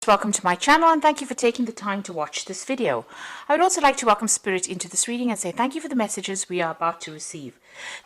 Welcome to my channel and thank you for taking the time to watch this video. I would also like to welcome Spirit into this reading and say thank you for the messages we are about to receive.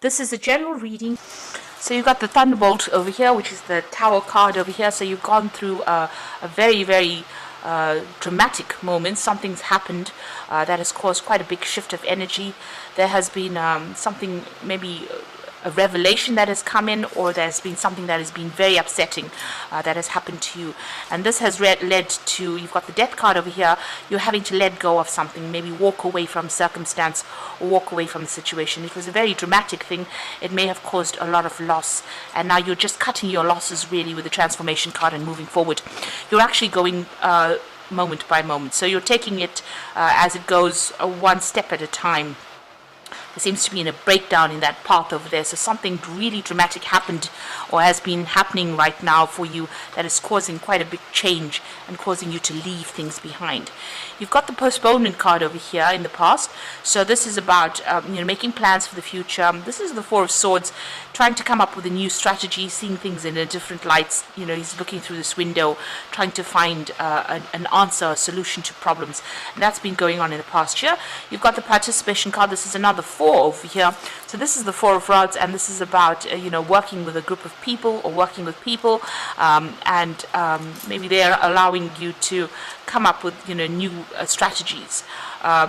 This is a general reading. So you've got the Thunderbolt over here, which is the Tower card over here. So you've gone through a very dramatic moment. Something's happened that has caused quite a big shift of energy. There has been something, maybe a revelation that has come in, or there's been something that has been very upsetting that has happened to you, and this has led to, you've got the Death card over here, you're having to let go of something, maybe walk away from circumstance or walk away from the situation. It was a very dramatic thing. It may have caused a lot of loss, and now you're just cutting your losses really with the Transformation card and moving forward. You're actually going moment by moment, so you're taking it as it goes, one step at a time. There seems to be a breakdown in that path over there. So something really dramatic happened or has been happening right now for you that is causing quite a big change and causing you to leave things behind. You've got the Postponement card over here in the past. So this is about making plans for the future. This is the Four of Swords, trying to come up with a new strategy, seeing things in a different light. He's looking through this window, trying to find an answer, a solution to problems. And that's been going on in the past year. You've got the Participation card. This is another Four over here. So this is the Four of Rods, and this is about working with a group of people or working with people, and maybe they're allowing you to come up with new strategies.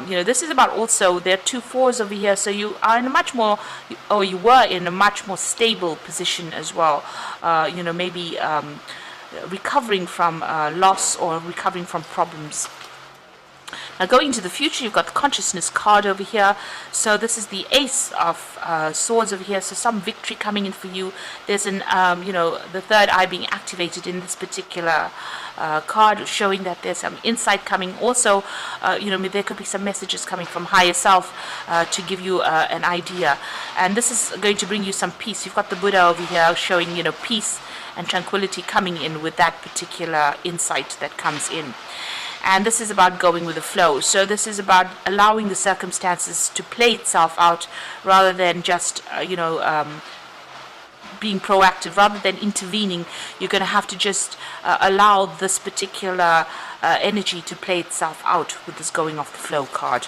This is about, also there are two fours over here, so you are in a much more, or you were in a much more stable position as well. Maybe recovering from loss or recovering from problems. Now going into the future, you've got the Consciousness card over here. So this is the Ace of Swords over here. So some victory coming in for you. There's an, the third eye being activated in this particular card, showing that there's some insight coming. Also, there could be some messages coming from higher self to give you an idea. And this is going to bring you some peace. You've got the Buddha over here showing, peace and tranquility coming in with that particular insight that comes in. And this is about going with the flow. So this is about allowing the circumstances to play itself out, rather than just, being proactive, rather than intervening. You're going to have to just allow this particular energy to play itself out with this going off the flow card.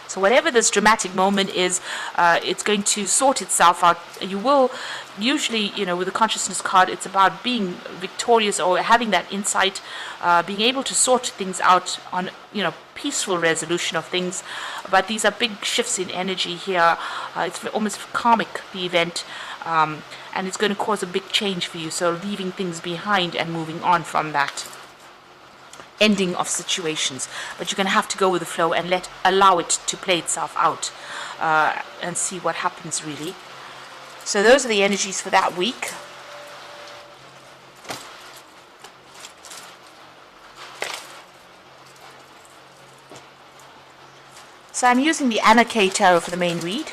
So whatever this dramatic moment is, it's going to sort itself out. You will usually, with the Consciousness card, it's about being victorious or having that insight, being able to sort things out on, peaceful resolution of things. But these are big shifts in energy here. It's almost karmic, the event, and it's going to cause a big change for you. So leaving things behind and moving on from that ending of situations, but you're going to have to go with the flow and allow it to play itself out and see what happens really. So those are the energies for that week. So I'm using the Anna K Tarot for the main read.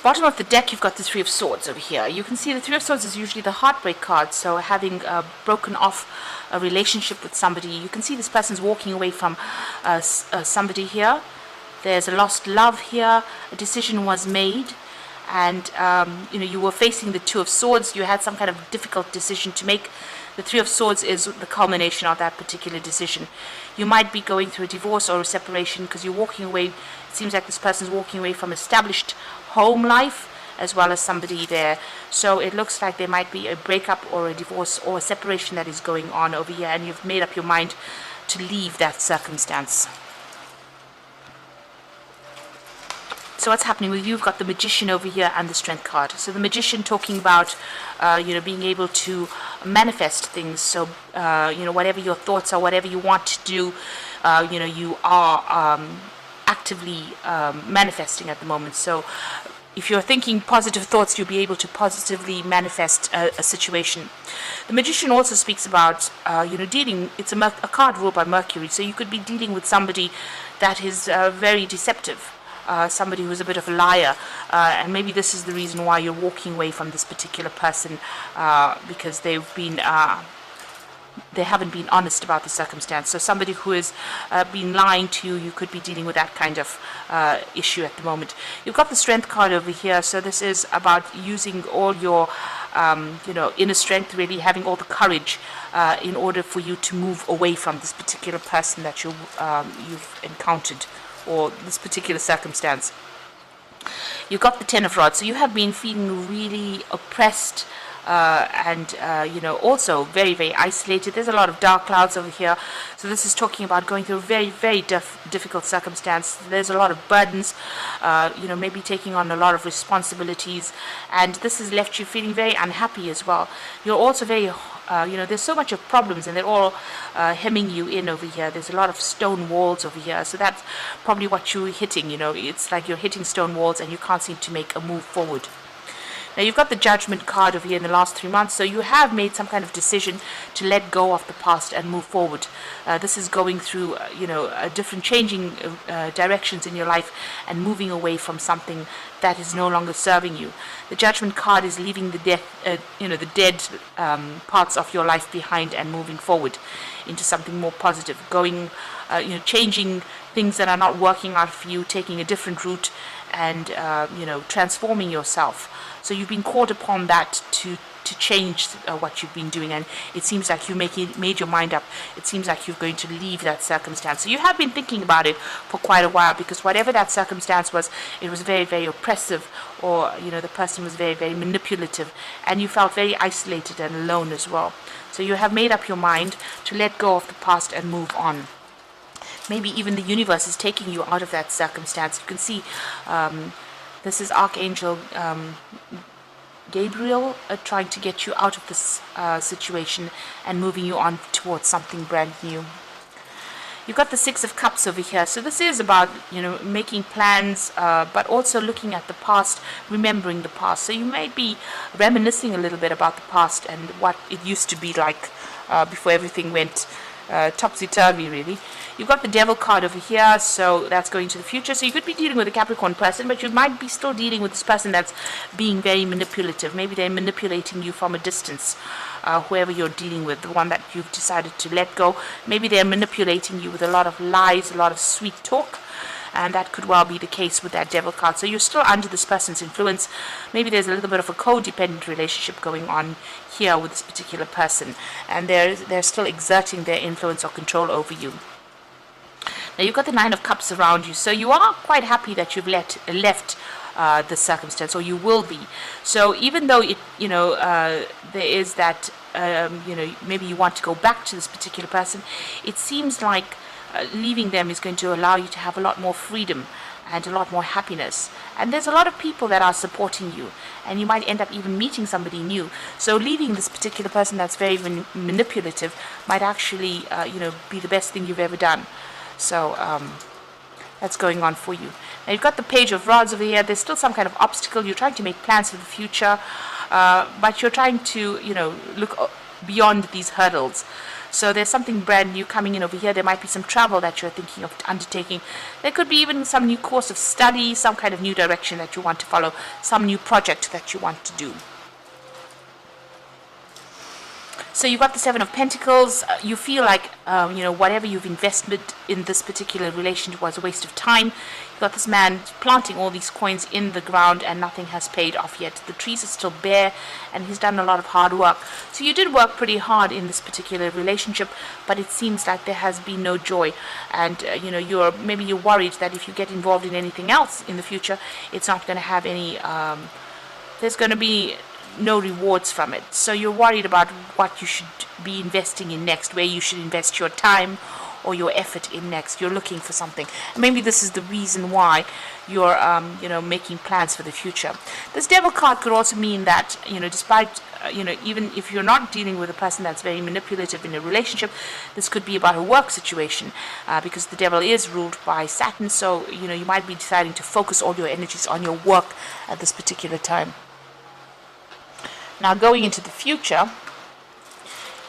Bottom of the deck, you've got the Three of Swords over here. You can see the Three of Swords is usually the heartbreak card, so having broken off a relationship with somebody. You can see this person's walking away from somebody here. There's a lost love here. A decision was made, and you were facing the Two of Swords. You had some kind of difficult decision to make. The Three of Swords is the culmination of that particular decision. You might be going through a divorce or a separation because you're walking away. It seems like this person's walking away from established home life as well as somebody there. So it looks like there might be a breakup or a divorce or a separation that is going on over here, and you've made up your mind to leave that circumstance. So what's happening with you? You've got the Magician over here and the Strength card. So the Magician talking about, being able to manifest things. So, whatever your thoughts are, whatever you want to do, you are actively manifesting at the moment. So, if you're thinking positive thoughts, you'll be able to positively manifest a situation. The Magician also speaks about, dealing. It's a card ruled by Mercury, so you could be dealing with somebody that is very deceptive. Somebody who's a bit of a liar, and maybe this is the reason why you're walking away from this particular person, because they haven't been honest about the circumstance. So somebody who has been lying to you, you could be dealing with that kind of issue at the moment. You've got the Strength card over here, so this is about using all your inner strength, really having all the courage in order for you to move away from this particular person that you've encountered, or this particular circumstance. You've got the Ten of Rods, so you have been feeling really oppressed, and also very, very isolated. There's a lot of dark clouds over here, so this is talking about going through a very, very difficult circumstance. There's a lot of burdens, maybe taking on a lot of responsibilities, and this has left you feeling very unhappy as well. You're also very there's so much of problems, and they're all hemming you in over here. There's a lot of stone walls over here, so that's probably what you're hitting. It's like you're hitting stone walls and you can't seem to make a move forward. Now you've got the Judgment card over here in the last 3 months, so you have made some kind of decision to let go of the past and move forward. This is going through, different changing directions in your life and moving away from something that is no longer serving you. The Judgment card is leaving the dead parts of your life behind and moving forward into something more positive, changing things that are not working out for you, taking a different route, and transforming yourself. So you've been called upon that to change what you've been doing, and it seems like you made your mind up. It seems like you're going to leave that circumstance. So you have been thinking about it for quite a while, because whatever that circumstance was, it was very, very oppressive, or the person was very, very manipulative, and you felt very isolated and alone as well. So you have made up your mind to let go of the past and move on. Maybe even the universe is taking you out of that circumstance. You can see this is Archangel Gabriel trying to get you out of this situation and moving you on towards something brand new. You've got the Six of Cups over here. So this is about, making plans, but also looking at the past, remembering the past. So you might be reminiscing a little bit about the past and what it used to be like before everything went topsy-turvy, really. You've got the Devil card over here, so that's going to the future. So you could be dealing with a Capricorn person, but you might be still dealing with this person that's being very manipulative. Maybe they're manipulating you from a distance, whoever you're dealing with, the one that you've decided to let go. Maybe they're manipulating you with a lot of lies, a lot of sweet talk, and that could well be the case with that Devil card. So you're still under this person's influence. Maybe there's a little bit of a codependent relationship going on here with this particular person, and they're still exerting their influence or control over you. Now you've got the Nine of Cups around you, so you are quite happy that you've left the circumstance, or you will be. So even though there is that maybe you want to go back to this particular person, it seems like leaving them is going to allow you to have a lot more freedom and a lot more happiness. And there's a lot of people that are supporting you, and you might end up even meeting somebody new. So leaving this particular person that's very manipulative might actually be the best thing you've ever done. So that's going on for you. Now you've got the Page of Rods over here. There's still some kind of obstacle. You're trying to make plans for the future, but you're trying to look beyond these hurdles. So there's something brand new coming in over here. There might be some travel that you're thinking of undertaking. There could be even some new course of study, some kind of new direction that you want to follow, some new project that you want to do. So you've got the Seven of Pentacles. You feel like, whatever you've invested in this particular relationship was a waste of time. You've got this man planting all these coins in the ground and nothing has paid off yet. The trees are still bare and he's done a lot of hard work. So you did work pretty hard in this particular relationship, but it seems like there has been no joy. And, you're worried that if you get involved in anything else in the future, it's not going to have any, there's going to be no rewards from it. So you're worried about what you should be investing in next, where you should invest your time, or your effort in next. You're looking for something. And maybe this is the reason why you're, making plans for the future. This Devil card could also mean that, despite, even if you're not dealing with a person that's very manipulative in a relationship, this could be about a work situation, because the Devil is ruled by Saturn. So, you might be deciding to focus all your energies on your work at this particular time. Now, going into the future,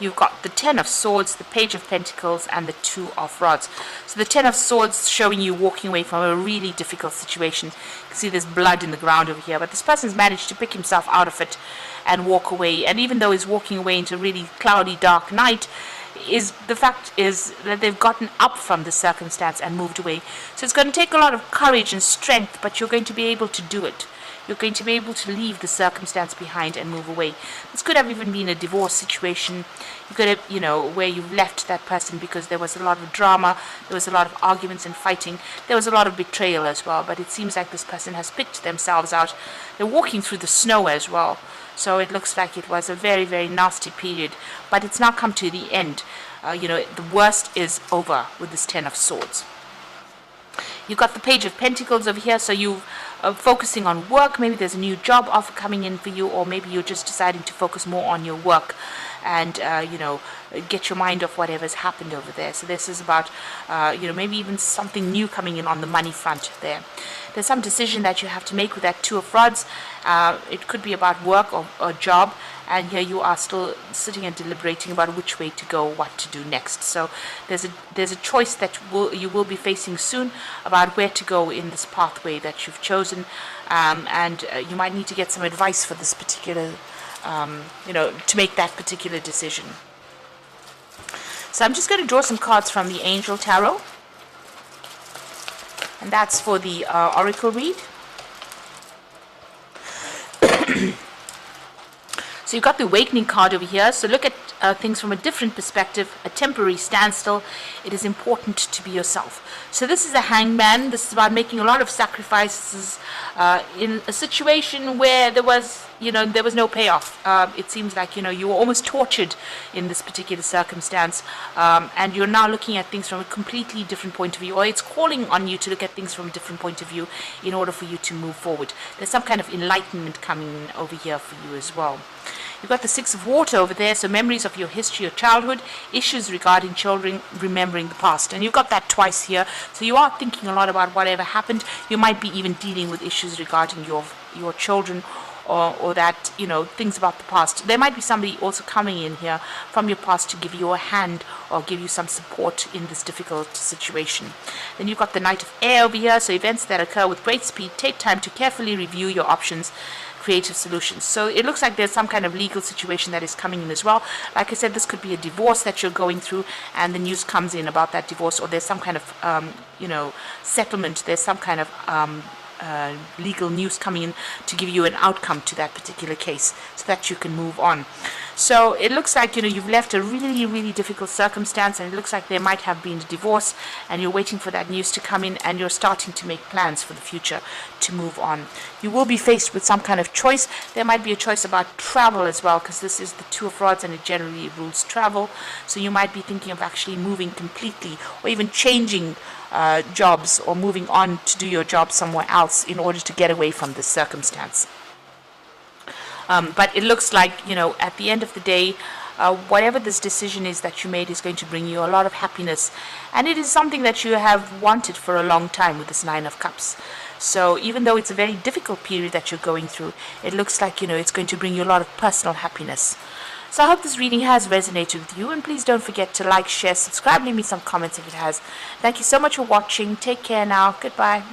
you've got the Ten of Swords, the Page of Pentacles, and the Two of Rods. So the Ten of Swords showing you walking away from a really difficult situation. You can see there's blood in the ground over here, but this person's managed to pick himself out of it and walk away. And even though he's walking away into a really cloudy, dark night, the fact is that they've gotten up from the circumstance and moved away. So it's going to take a lot of courage and strength, but you're going to be able to do it. You're going to be able to leave the circumstance behind and move away. This could have even been a divorce situation. You could have, where you've left that person because there was a lot of drama, there was a lot of arguments and fighting, there was a lot of betrayal as well. But it seems like this person has picked themselves out. They're walking through the snow as well. So it looks like it was a very, very nasty period. But it's now come to the end. The worst is over with this Ten of Swords. You've got the Page of Pentacles over here, so you are focusing on work. Maybe there's a new job offer coming in for you, or maybe you're just deciding to focus more on your work and, get your mind off whatever's happened over there. So this is about, maybe even something new coming in on the money front there. There's some decision that you have to make with that Two of Rods. It could be about work or job. And here you are still sitting and deliberating about which way to go, what to do next. So there's a choice that you will be facing soon about where to go in this pathway that you've chosen, and you might need to get some advice for this particular, to make that particular decision. So I'm just going to draw some cards from the Angel Tarot, and that's for the Oracle read. So you've got the Awakening card over here. So look at things from a different perspective, a temporary standstill. It is important to be yourself. So this is a Hangman. This is about making a lot of sacrifices in a situation where there was no payoff. It seems like, you were almost tortured in this particular circumstance. And you're now looking at things from a completely different point of view, or it's calling on you to look at things from a different point of view in order for you to move forward. There's some kind of enlightenment coming over here for you as well. You've got the Six of Water over there, so memories of your history, your childhood, issues regarding children, remembering the past. And you've got that twice here, so you are thinking a lot about whatever happened. You might be even dealing with issues regarding your children, or that, things about the past. There might be somebody also coming in here from your past to give you a hand or give you some support in this difficult situation. Then you've got the Knight of Air over here, so events that occur with great speed. Take time to carefully review your options, creative solutions. So it looks like there's some kind of legal situation that is coming in as well. Like I said, this could be a divorce that you're going through, and the news comes in about that divorce, or there's some kind of settlement. There's some kind of legal news coming in to give you an outcome to that particular case so that you can move on. So it looks like, you've left a really, really difficult circumstance, and it looks like there might have been a divorce, and you're waiting for that news to come in, and you're starting to make plans for the future to move on. You will be faced with some kind of choice. There might be a choice about travel as well, because this is the Two of Rods and it generally rules travel. So you might be thinking of actually moving completely, or even changing jobs, or moving on to do your job somewhere else in order to get away from this circumstance. But it looks like, at the end of the day, whatever this decision is that you made is going to bring you a lot of happiness. And it is something that you have wanted for a long time with this Nine of Cups. So even though it's a very difficult period that you're going through, it looks like, it's going to bring you a lot of personal happiness. So I hope this reading has resonated with you, and please don't forget to like, share, subscribe, leave me some comments if it has. Thank you so much for watching. Take care now. Goodbye.